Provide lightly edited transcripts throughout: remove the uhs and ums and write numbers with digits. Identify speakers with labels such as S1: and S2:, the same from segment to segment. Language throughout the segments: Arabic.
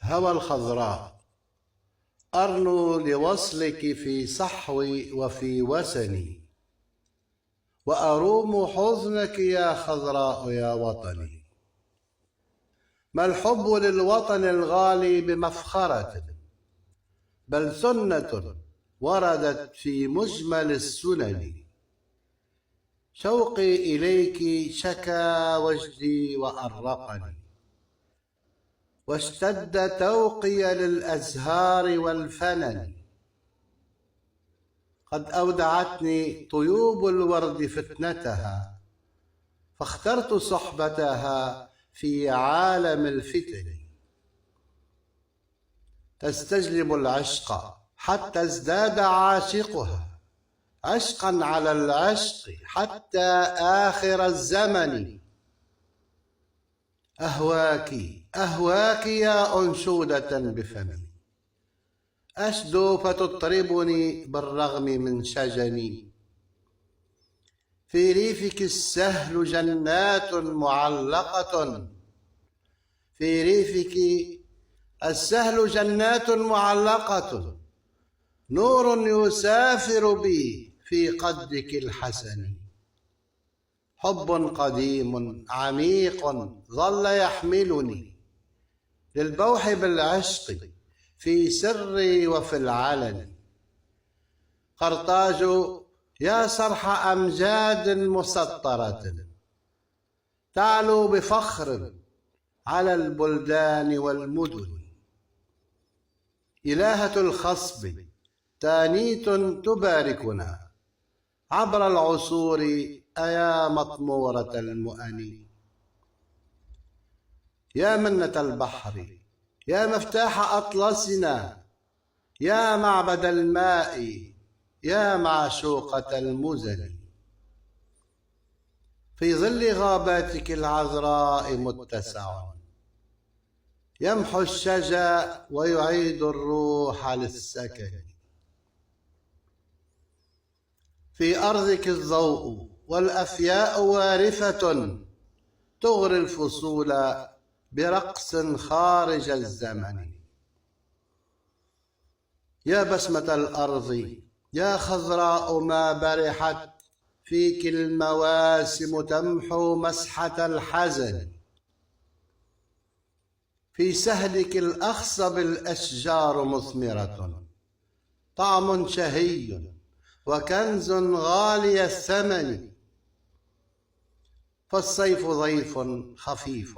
S1: هوى الخضراء أرنو لوصلك في صحوي وفي وسني، وأروم حزنك يا خضراء يا وطني. ما الحب للوطن الغالي بمفخرة، بل سنة وردت في مجمل السنن. شوقي إليك شكا وجدي وأرقني، واشتد توقي للأزهار والفنن. قد أودعتني طيوب الورد فتنتها، فاخترت صحبتها في عالم الفتن. تستجلب العشق حتى ازداد عاشقها، عشقا على العشق حتى آخر الزمن. أهواك أهواك يا أنشودة بفمي، أشدو فتطربني بالرغم من شجني. في ريفك السهل جنات معلقة، في ريفك السهل جنات معلقة، نور يسافر بي في قدك الحسن. حب قديم عميق ظل يحملني للبوح بالعشق في سري وفي العلن. قرطاج يا صرح أمجاد مسطرة، تعلو بفخر على البلدان والمدن. إلهة الخصب تانيت تباركنا عبر العصور، أيا مطمورة المؤن. يا منة البحر يا مفتاح أطلسنا، يا معبد الماء يا معشوقة المزن. في ظل غاباتك العذراء متسع، يمحو الشجا ويعيد الروح للسكن. في أرضك الضوء والأفياء وارفة، تغري الفصول برقص خارج الزمن. يا بسمة الأرض يا خضراء ما برحت، فيك المواسم تمحو مسحة الحزن. في سهلك الأخصب الأشجار مثمرة، طعم شهي وكنز غالي الثمن. فالصيف ضيف خفيف،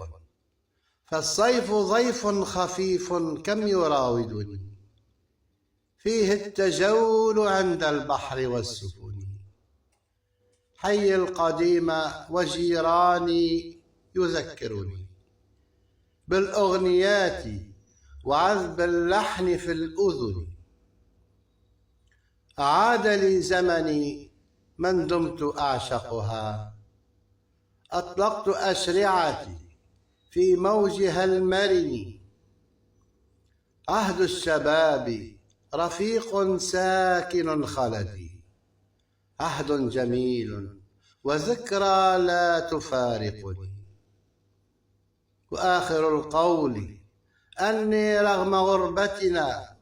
S1: فالصيف ضيف خفيف كم يراودني، فيه التجول عند البحر والسفن. حي القديم وجيراني يذكرني بالأغنيات وعذب اللحن في الأذن. أعاد لي زمني من دمت أعشقها، أطلقت أشرعتي في موجها المرن. عهد الشباب رفيق ساكن خلدي، عهد جميل وذكرى لا تفارقني. وآخر القول أني رغم غربتنا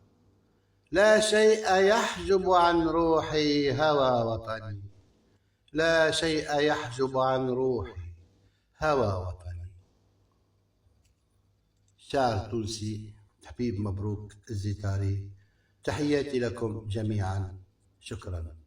S1: لا شيء يحجب عن روحي هوى وطني، لا شيء يحجب عن روحي هوى وطني. شاعر تونسي حبيب مبروك الزيتاري، تحياتي لكم جميعا، شكرا.